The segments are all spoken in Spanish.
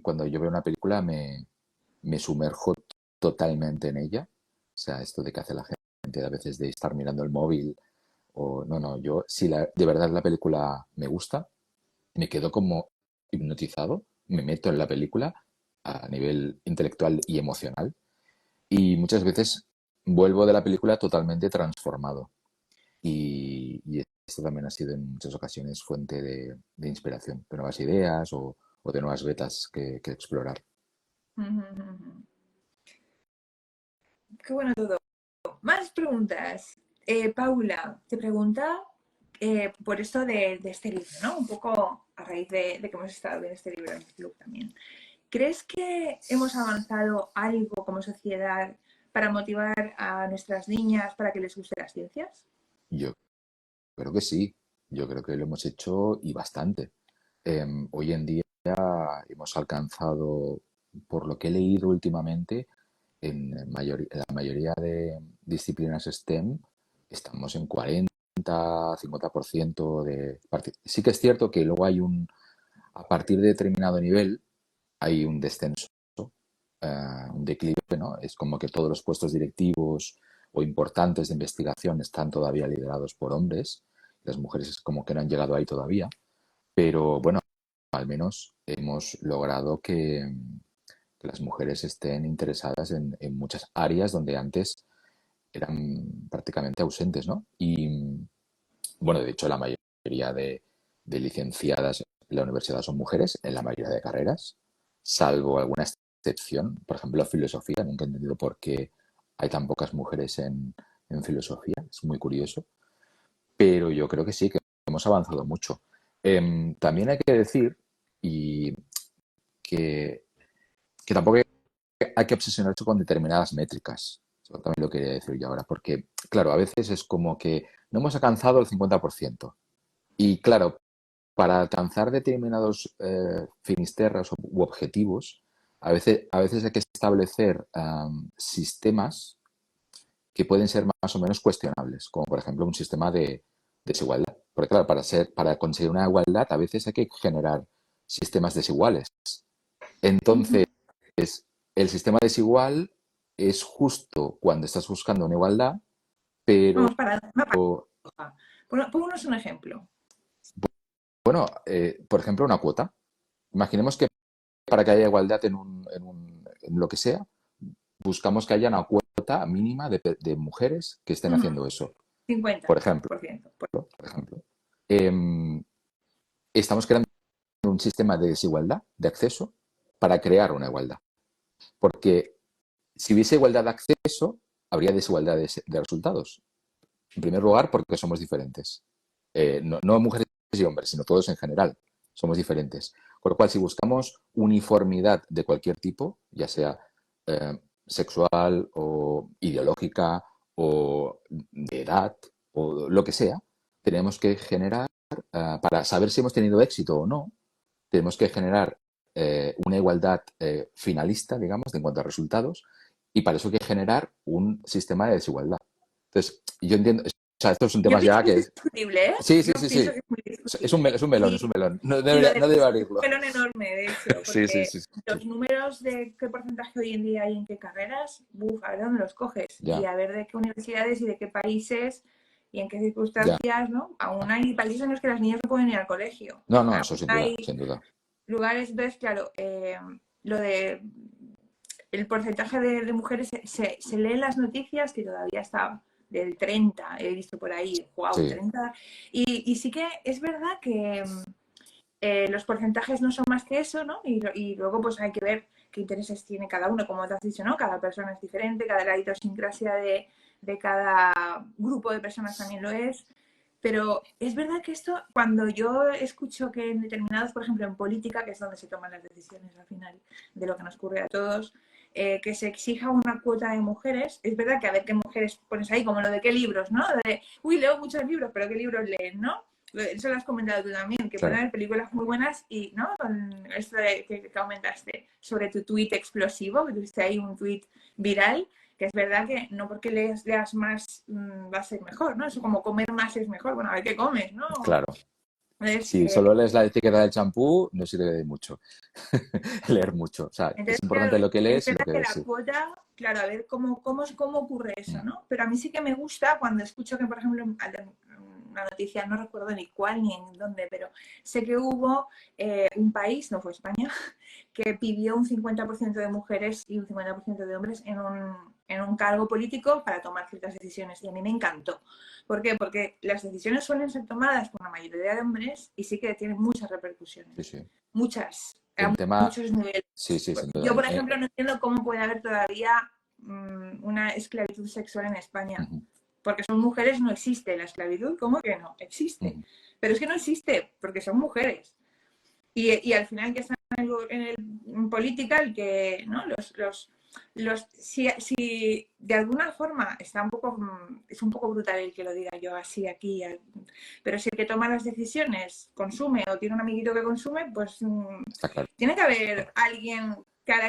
cuando yo veo una película me sumerjo totalmente en ella. O sea, esto de que hace la gente a veces de estar mirando el móvil o no, yo si de verdad la película me gusta, me quedo como hipnotizado, me meto en la película a nivel intelectual y emocional y muchas veces vuelvo de la película totalmente transformado. Y esto también ha sido en muchas ocasiones fuente de inspiración, de nuevas ideas o de nuevas vetas que explorar. Ujú, ujú. Qué bueno todo. Más preguntas. Paula, te pregunta por esto de este libro, ¿no? Un poco a raíz de que hemos estado en este libro en el club también. ¿Crees que hemos avanzado algo como sociedad para motivar a nuestras niñas para que les guste las ciencias? Yo creo que sí, yo creo que lo hemos hecho y bastante. Hoy en día hemos alcanzado, por lo que he leído últimamente, en la mayoría de disciplinas STEM estamos en 40, 50% de... Sí que es cierto que luego a partir de determinado nivel, hay un descenso, un declive, ¿no? Es como que todos los puestos directivos o importantes de investigación están todavía liderados por hombres. Las mujeres es como que no han llegado ahí todavía. Pero bueno, al menos hemos logrado que las mujeres estén interesadas en muchas áreas donde antes eran prácticamente ausentes, ¿no? Y bueno, de hecho, la mayoría de licenciadas en la universidad son mujeres, en la mayoría de carreras, salvo alguna excepción. Por ejemplo, filosofía. Nunca he entendido por qué hay tan pocas mujeres en filosofía. Es muy curioso. Pero yo creo que sí, que hemos avanzado mucho. También hay que decir y que, que tampoco hay que obsesionarse con determinadas métricas. Eso también lo quería decir yo ahora, porque, claro, a veces es como que no hemos alcanzado el 50%. Y claro, para alcanzar determinados finisterras u objetivos, a veces hay que establecer sistemas que pueden ser más o menos cuestionables, como por ejemplo un sistema de desigualdad. Porque claro, para conseguir una igualdad a veces hay que generar sistemas desiguales. Entonces, el sistema desigual es justo cuando estás buscando una igualdad, pero Vamos, para una paradoja. Pónganos un ejemplo. bueno, por ejemplo, una cuota. Imaginemos que para que haya igualdad en lo que sea, buscamos que haya una cuota mínima de mujeres que estén haciendo eso. Por ejemplo, 50%. por ejemplo. Em, estamos creando un sistema de desigualdad de acceso para crear una igualdad. Porque si hubiese igualdad de acceso, habría desigualdad de resultados. En primer lugar, porque somos diferentes. No mujeres y hombres, sino todos en general. Somos diferentes. Con lo cual, si buscamos uniformidad de cualquier tipo, ya sea sexual o ideológica o de edad o lo que sea, tenemos que generar, para saber si hemos tenido éxito o no, tenemos que generar una igualdad finalista, digamos, en cuanto a resultados, y para eso hay que generar un sistema de desigualdad. Entonces, yo entiendo, o sea, estos son Yo temas pienso ya que es que... discutible, ¿eh? Sí, sí, Yo sí, pienso sí. que es muy Es un, discutible. es un melón, es un melón. No Y lo debería, de no debería es abrirlo. un melón enorme, de hecho, Sí, sí, porque sí, sí. los números de qué porcentaje hoy en día hay en qué carreras, a ver dónde los coges y Ya, a ver de qué universidades y de qué países y en qué ya. circunstancias, ¿no? Aún hay países en los que las niñas no pueden ir al colegio. No, no, eso Aún sin duda, hay sin duda. lugares, entonces, claro, lo de el porcentaje de mujeres se lee en las noticias que todavía está del 30, he visto por ahí, wow, Sí, 30. Y sí que es verdad que los porcentajes no son más que eso, ¿no? Y luego pues hay que ver qué intereses tiene cada uno, como te has dicho, ¿no? Cada persona es diferente, cada la idiosincrasia de cada grupo de personas también lo es. Pero es verdad que esto, cuando yo escucho que en determinados, por ejemplo, en política, que es donde se toman las decisiones al final de lo que nos ocurre a todos, que se exija una cuota de mujeres, es verdad que a ver qué mujeres pones ahí, como lo de qué libros, ¿no? De, uy, leo muchos libros, pero qué libros leen, ¿no? Eso lo has comentado tú también, que pueden claro. haber películas muy buenas y, ¿no? Con esto que aumentaste sobre tu tweet explosivo, que tuviste ahí un tweet viral, que es verdad que no porque leas más va a ser mejor, ¿no? Eso como comer más es mejor. Bueno, a ver qué comes, ¿no? Claro. Entonces, Si solo lees la etiqueta del champú, no sirve de mucho leer mucho. O sea, es entonces, importante claro, lo que es lees y lo verdad que que ves, la sí. cuota, claro, a ver cómo ocurre eso, Mm, ¿no? Pero a mí sí que me gusta cuando escucho que, por ejemplo, una noticia, no recuerdo ni cuál ni en dónde, pero sé que hubo un país, no fue España, que pidió un 50% de mujeres y un 50% de hombres en un cargo político para tomar ciertas decisiones. Y a mí me encantó. ¿Por qué? Porque las decisiones suelen ser tomadas por la mayoría de hombres y sí que tienen muchas sí, repercusiones. sí. Muchas, a El tema, muchos niveles. sí, sí, sin duda. Yo, por ejemplo, no entiendo cómo puede haber todavía una esclavitud sexual en España. Ujú, Porque son mujeres, no existe la esclavitud. ¿Cómo que no? Existe. ujú. Pero es que no existe, porque son mujeres. Y al final que están en política, el que, ¿no? Si de alguna forma está un poco, es un poco brutal el que lo diga yo así aquí, pero si el que toma las decisiones consume o tiene un amiguito que consume, pues Está claro. tiene que haber alguien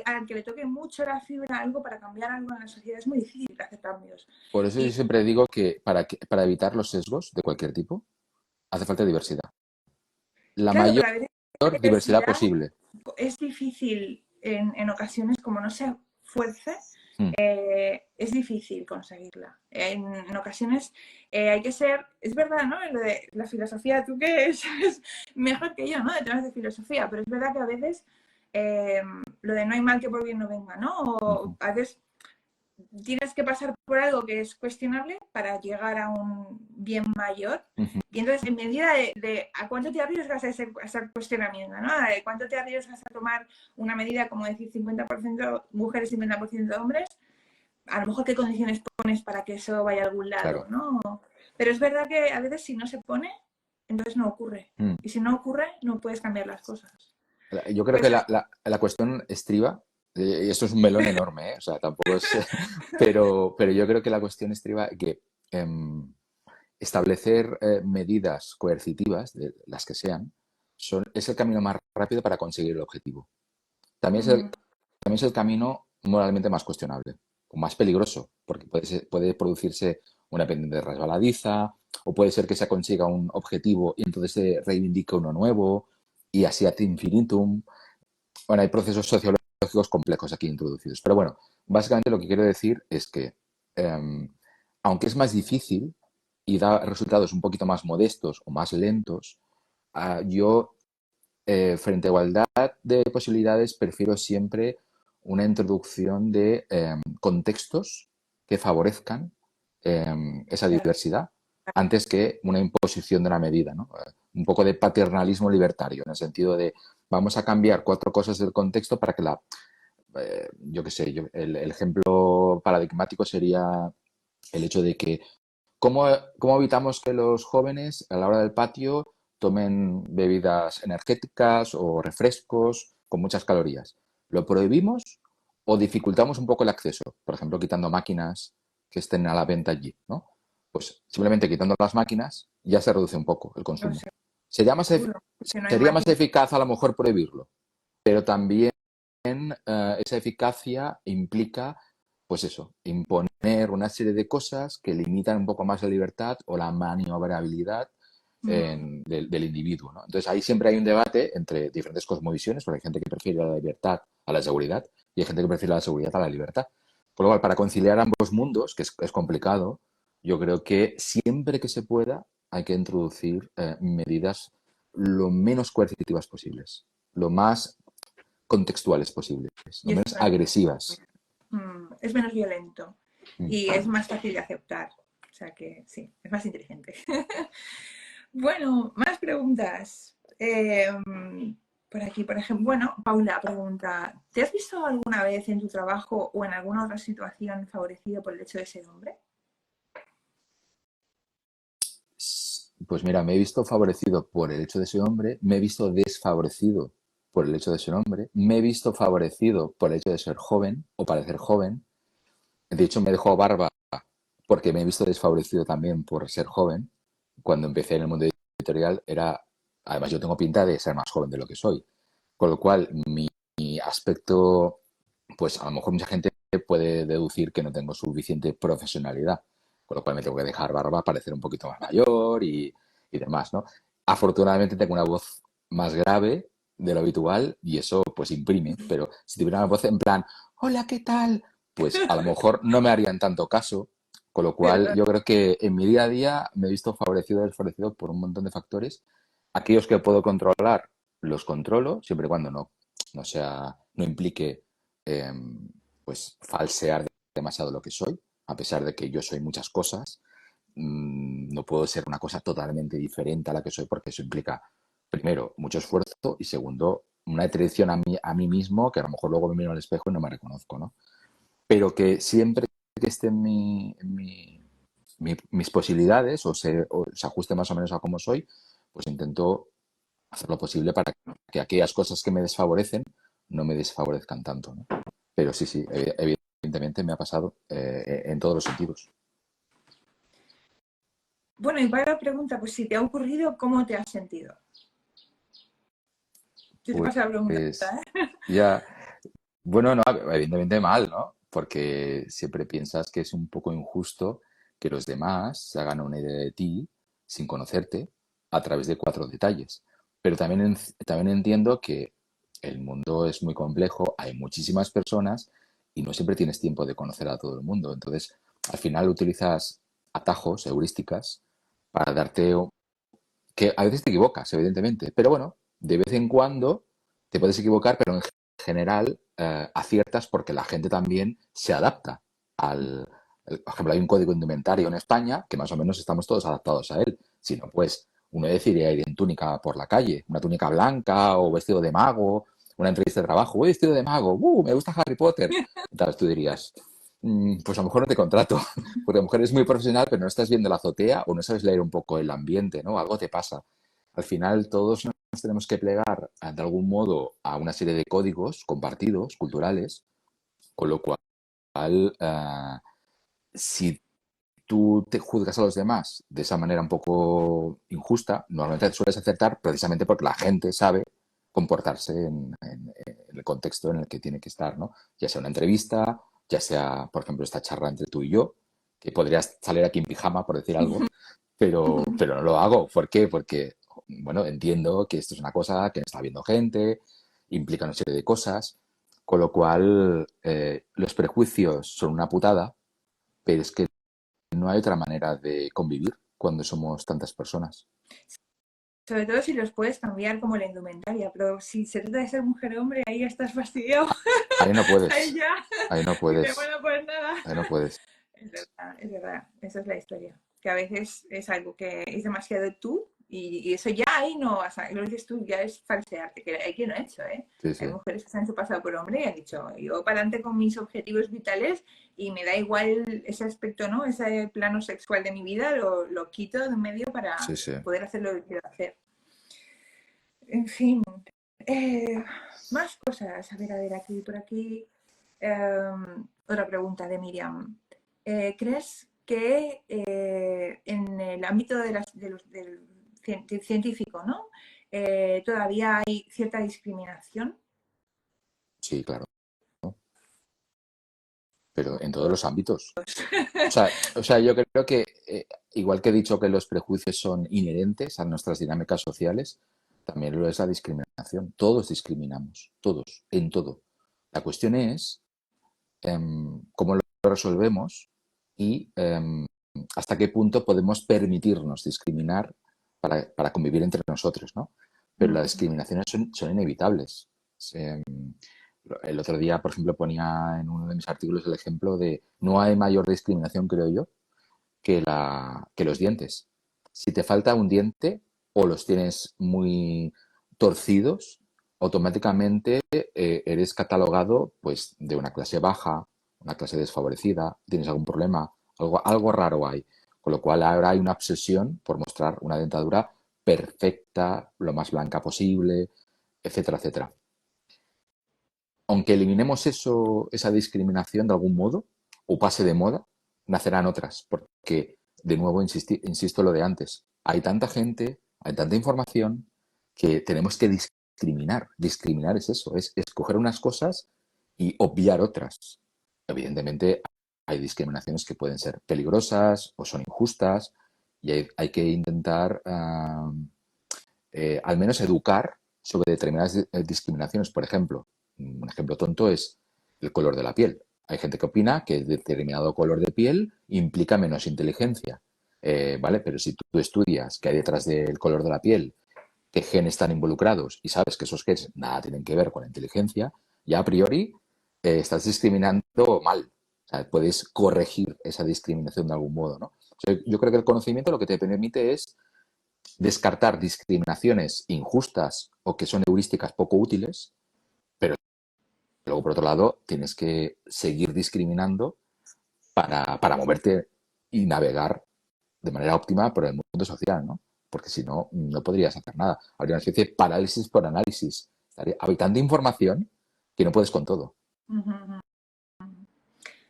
al que le toque mucho la fibra, algo para cambiar algo en la sociedad. Es muy difícil hacer cambios. Por eso yo Y siempre digo que para evitar los sesgos de cualquier tipo, hace falta diversidad. La claro, mayor pero a veces la diversidad diversidad posible. es difícil en ocasiones, como no se fuerce, Mm, es difícil conseguirla. En ocasiones hay que ser, es verdad, ¿no? Lo de la filosofía, tú que sabes mejor que yo, ¿no? De temas de filosofía, pero es verdad que a veces lo de no hay mal que por bien no venga, ¿no? O ujú, a veces tienes que pasar por algo que es cuestionable para llegar a un bien mayor. ujú. Y entonces, en medida de a cuánto te arriesgas a ese cuestionamiento, ¿no? A cuánto te arriesgas a tomar una medida, como decir, 50% mujeres, 50% hombres, a lo mejor qué condiciones pones para que eso vaya a algún lado, Claro. ¿no? Pero es verdad que a veces si no se pone, entonces no ocurre. Mm. Y si no ocurre, no puedes cambiar las cosas. Yo creo Por que eso la cuestión estriba, y esto es un melón enorme, ¿eh? O sea, tampoco es, pero yo creo que la cuestión estriba que establecer medidas coercitivas, de las que sean, es el camino más rápido para conseguir el objetivo. También es mm, también es el camino moralmente más cuestionable, o más peligroso, porque puede producirse una pendiente resbaladiza, o puede ser que se consiga un objetivo y entonces se reivindica uno nuevo, y así ad infinitum. Bueno, hay procesos sociológicos complejos aquí introducidos. Pero bueno, básicamente lo que quiero decir es que, eh, aunque es más difícil y da resultados un poquito más modestos o más lentos, yo, frente a igualdad de posibilidades, prefiero siempre una introducción de contextos que favorezcan esa claro, diversidad antes que una imposición de una medida, ¿no? Un poco de paternalismo libertario, en el sentido de vamos a cambiar cuatro cosas del contexto para que yo qué sé, el ejemplo paradigmático sería el hecho de que ¿cómo, cómo evitamos que los jóvenes a la hora del patio tomen bebidas energéticas o refrescos con muchas calorías? ¿Lo prohibimos o dificultamos un poco el acceso? Por ejemplo, quitando máquinas que estén a la venta allí, ¿no? Pues simplemente quitando las máquinas ya se reduce un poco el no consumo. sé, Sería más, seguro, que no hay sería más máquinas. eficaz a lo mejor prohibirlo, pero también esa eficacia implica, pues eso, imponer una serie de cosas que limitan un poco más la libertad o la maniobrabilidad Mm, del individuo, ¿no? Entonces ahí siempre hay un debate entre diferentes cosmovisiones, porque hay gente que prefiere la libertad a la seguridad y hay gente que prefiere la seguridad a la libertad. Por lo cual, para conciliar ambos mundos, que es complicado, yo creo que siempre que se pueda hay que introducir medidas lo menos coercitivas posibles, lo más contextuales posibles, y no eso menos agresivas. es menos violento Mm. y es más fácil de aceptar. O sea que sí, es más inteligente. Bueno, más preguntas. Por aquí, por ejemplo, bueno, Paula pregunta, ¿te has visto alguna vez en tu trabajo o en alguna otra situación favorecido por el hecho de ser hombre? Pues mira, me he visto favorecido por el hecho de ser hombre, me he visto desfavorecido por el hecho de ser hombre, me he visto favorecido por el hecho de ser joven o parecer joven. De hecho, me dejó barba porque me he visto desfavorecido también por ser joven. Cuando empecé en el mundo editorial era, además yo tengo pinta de ser más joven de lo que soy. Con lo cual, mi aspecto, pues a lo mejor mucha gente puede deducir que no tengo suficiente profesionalidad, con lo cual me tengo que dejar barba, parecer un poquito más mayor y demás, ¿no? Afortunadamente tengo una voz más grave de lo habitual y eso pues imprime, pero si tuviera una voz en plan, hola, ¿qué tal? Pues a lo mejor no me harían tanto caso, con lo cual Claro. yo creo que en mi día a día me he visto favorecido o desfavorecido por un montón de factores. Aquellos que puedo controlar, los controlo, siempre y cuando no sea, no implique eh, pues falsear demasiado lo que soy, a pesar de que yo soy muchas cosas. No puedo ser una cosa totalmente diferente a la que soy porque eso implica, primero, mucho esfuerzo y segundo, una traición a mí mismo que a lo mejor luego me miro al espejo y no me reconozco, ¿no? Pero que siempre que esté en mis posibilidades o se ajuste más o menos a cómo soy, pues intento hacer lo posible para que aquellas cosas que me desfavorecen no me desfavorezcan tanto, ¿no? Pero sí, sí, evidentemente me ha pasado en todos los sentidos. Bueno, y para la pregunta, pues si te ha ocurrido, ¿cómo te has sentido? Yo te paso la pregunta, Pues ¿eh? ya, bueno, no, evidentemente mal, ¿no? Porque siempre piensas que es un poco injusto que los demás se hagan una idea de ti sin conocerte a través de cuatro detalles. Pero también, también entiendo que el mundo es muy complejo, hay muchísimas personas y no siempre tienes tiempo de conocer a todo el mundo. Entonces, al final utilizas atajos, heurísticas, para darte que a veces te equivocas, evidentemente, pero bueno, de vez en cuando te puedes equivocar, pero en general aciertas porque la gente también se adapta por ejemplo, hay un código indumentario en España que más o menos estamos todos adaptados a él. Si no, pues uno decidiría ir en túnica por la calle, una túnica blanca o vestido de mago, una entrevista de trabajo, voy vestido de mago, me gusta Harry Potter. Entonces tú dirías, pues a lo mejor no te contrato, porque a lo mejor eres muy profesional, pero no estás viendo la azotea o no sabes leer un poco el ambiente, ¿no? Algo te pasa. Al final todos nos tenemos que plegar de algún modo a una serie de códigos compartidos, culturales, con lo cual, eh, si tú te juzgas a los demás de esa manera un poco injusta, normalmente sueles acertar precisamente porque la gente sabe comportarse en el contexto en el que tiene que estar, ¿no? Ya sea una entrevista, ya sea, por ejemplo, esta charla entre tú y yo, que podrías salir aquí en pijama, por decir algo, pero no lo hago. ¿Por qué? Porque, bueno, entiendo que esto es una cosa que está viendo gente, implica una serie de cosas, con lo cual los prejuicios son una putada, pero es que no hay otra manera de convivir cuando somos tantas personas. Sobre todo si los puedes cambiar como la indumentaria, pero si se trata de ser mujer o hombre, ahí ya estás fastidiado. Ahí no Ahí puedes, ya ahí no dice, puedes, bueno, pues nada. ahí no puedes. Es verdad, esa es la historia. Que a veces es algo que es demasiado tú y eso ya ahí no, o sea, lo dices tú, ya es falsearte, que hay quien lo ha hecho, ¿eh? Sí, Hay sí, mujeres que se han hecho pasar por hombre y han dicho, yo para adelante con mis objetivos vitales y me da igual ese aspecto, ¿no? Ese plano sexual de mi vida, lo quito de en medio para sí, sí. poder hacer lo que quiero hacer. En fin, eh, más cosas. A ver, aquí, por aquí. Otra pregunta de Miriam. ¿Crees que en el ámbito del científico, ¿no? Todavía hay cierta discriminación? Sí, claro, ¿no? Pero en todos los ámbitos. O sea, yo creo que, igual que he dicho que los prejuicios son inherentes a nuestras dinámicas sociales, también lo es la discriminación. Todos discriminamos, todos, en todo. La cuestión es cómo lo resolvemos y hasta qué punto podemos permitirnos discriminar para convivir entre nosotros, ¿no? Pero las discriminaciones son inevitables. El otro día, por ejemplo, ponía en uno de mis artículos el ejemplo de no hay mayor discriminación, creo yo, que los dientes. Si te falta un diente o los tienes muy torcidos, automáticamente eres catalogado pues de una clase baja, una clase desfavorecida, tienes algún problema, algo raro hay. Con lo cual ahora hay una obsesión por mostrar una dentadura perfecta, lo más blanca posible, etcétera, etcétera. Aunque eliminemos esa discriminación de algún modo, o pase de moda, nacerán otras, porque, de nuevo, insisto lo de antes, hay tanta gente, hay tanta información, que tenemos que discriminar. Discriminar es eso, es escoger unas cosas y obviar otras. Evidentemente, hay discriminaciones que pueden ser peligrosas o son injustas y hay que intentar al menos educar sobre determinadas discriminaciones. Por ejemplo, un ejemplo tonto es el color de la piel. Hay gente que opina que determinado color de piel implica menos inteligencia, ¿vale? Pero si tú estudias qué hay detrás del color de la piel, qué genes están involucrados y sabes que esos genes nada tienen que ver con la inteligencia, ya a priori estás discriminando mal. O sea, puedes corregir esa discriminación de algún modo, ¿no? O sea, yo creo que el conocimiento lo que te permite es descartar discriminaciones injustas o que son heurísticas poco útiles, pero luego, por otro lado, tienes que seguir discriminando para moverte y navegar de manera óptima por el mundo social, ¿no? Porque si no, no podrías hacer nada. Habría una especie de parálisis por análisis. Hay tanta información que no puedes con todo.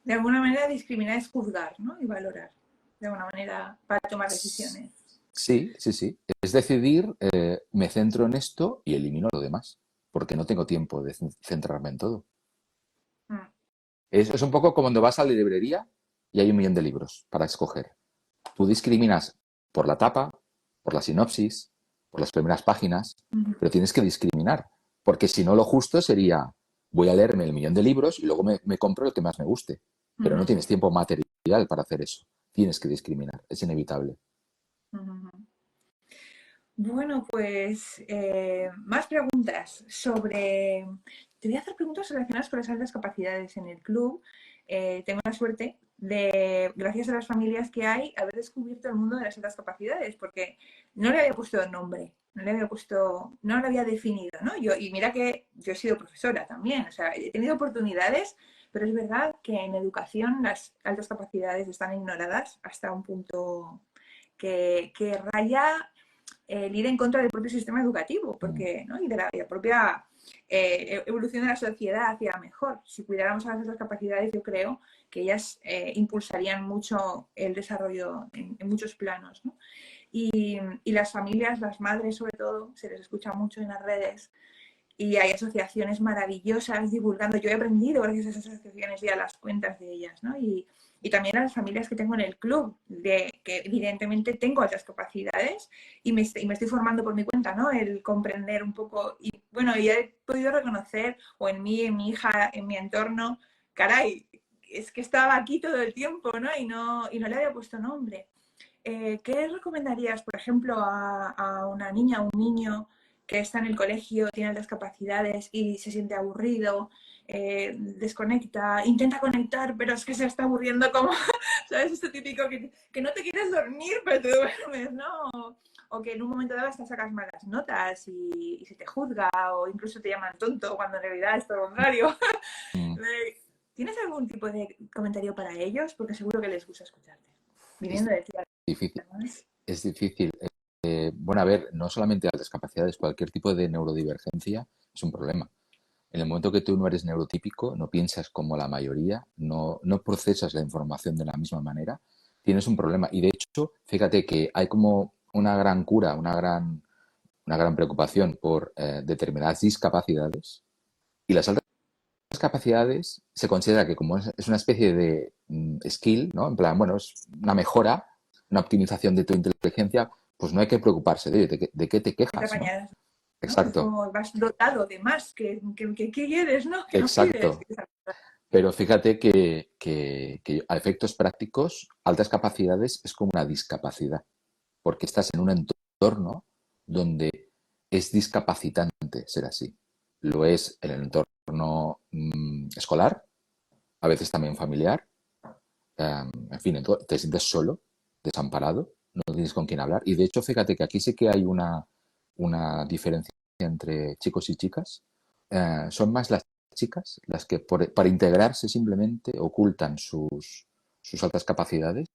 De alguna manera discriminar es juzgar, ¿no? Y valorar. De alguna manera para tomar decisiones. Sí, sí, sí. Es decidir, me centro en esto y elimino lo demás, porque no tengo tiempo de centrarme en todo. Es un poco como cuando vas a la librería y hay 1.000.000 de libros para escoger. Tú discriminas por la tapa, por la sinopsis, por las primeras páginas, pero tienes que discriminar, porque si no lo justo sería, voy a leerme el 1.000.000 de libros y luego me compro el que más me guste, pero no tienes tiempo material para hacer eso. Tienes que discriminar, es inevitable. Bueno, pues más preguntas sobre... Te voy a hacer preguntas relacionadas con las altas capacidades en el club. Tengo la suerte de, gracias a las familias que hay, haber descubierto el mundo de las altas capacidades, porque no le había puesto nombre, no lo había definido, ¿no? Y mira que yo he sido profesora también, o sea, he tenido oportunidades, pero es verdad que en educación las altas capacidades están ignoradas hasta un punto que raya el ir en contra del propio sistema educativo, porque, ¿no? Y de la propia evolución de la sociedad hacia mejor. Si cuidáramos a las capacidades, yo creo que ellas impulsarían mucho el desarrollo en muchos planos, ¿no? Y las familias, las madres sobre todo, se les escucha mucho en las redes y hay asociaciones maravillosas divulgando. Yo he aprendido gracias a esas asociaciones y a las cuentas de ellas, ¿no? Y también a las familias que tengo en el club, de que evidentemente tengo otras capacidades y me estoy formando por mi cuenta, ¿no? El comprender un poco y bueno, y he podido reconocer o en mí, en mi hija, en mi entorno, caray, es que estaba aquí todo el tiempo, ¿no? Y no le había puesto nombre. ¿Qué recomendarías, por ejemplo, a una niña o un niño que está en el colegio, tiene altas capacidades y se siente aburrido, desconecta, intenta conectar, pero es que se está aburriendo como, ¿sabes? Esto típico que no te quieres dormir, pero te duermes, ¿no? O que en un momento dado hasta sacas malas notas y se te juzga o incluso te llaman tonto cuando en realidad es todo lo contrario. ¿Tienes algún tipo de comentario para ellos? Porque seguro que les gusta escucharte. Viniendo de ti. Difícil. Es difícil. Bueno, a ver, no solamente las discapacidades, cualquier tipo de neurodivergencia es un problema. En el momento que tú no eres neurotípico, no piensas como la mayoría, no procesas la información de la misma manera, tienes un problema. Y de hecho, fíjate que hay como una gran cura, una gran preocupación por determinadas discapacidades y las altas capacidades se considera que como es una especie de skill, ¿no? En plan, bueno, es una mejora, una optimización de tu inteligencia, pues no hay que preocuparse de qué te quejas, ¿no? Exacto. ¿No? Vas dotado de más, que quieres, ¿no? Que no Exacto. pides. Pero fíjate que a efectos prácticos, altas capacidades es como una discapacidad, porque estás en un entorno donde es discapacitante ser así. Lo es en el entorno escolar, a veces también familiar, en fin, te sientes solo, desamparado, no tienes con quién hablar. Y de hecho, fíjate que aquí sí que hay una diferencia entre chicos y chicas. Son más las chicas las que para integrarse simplemente ocultan sus altas capacidades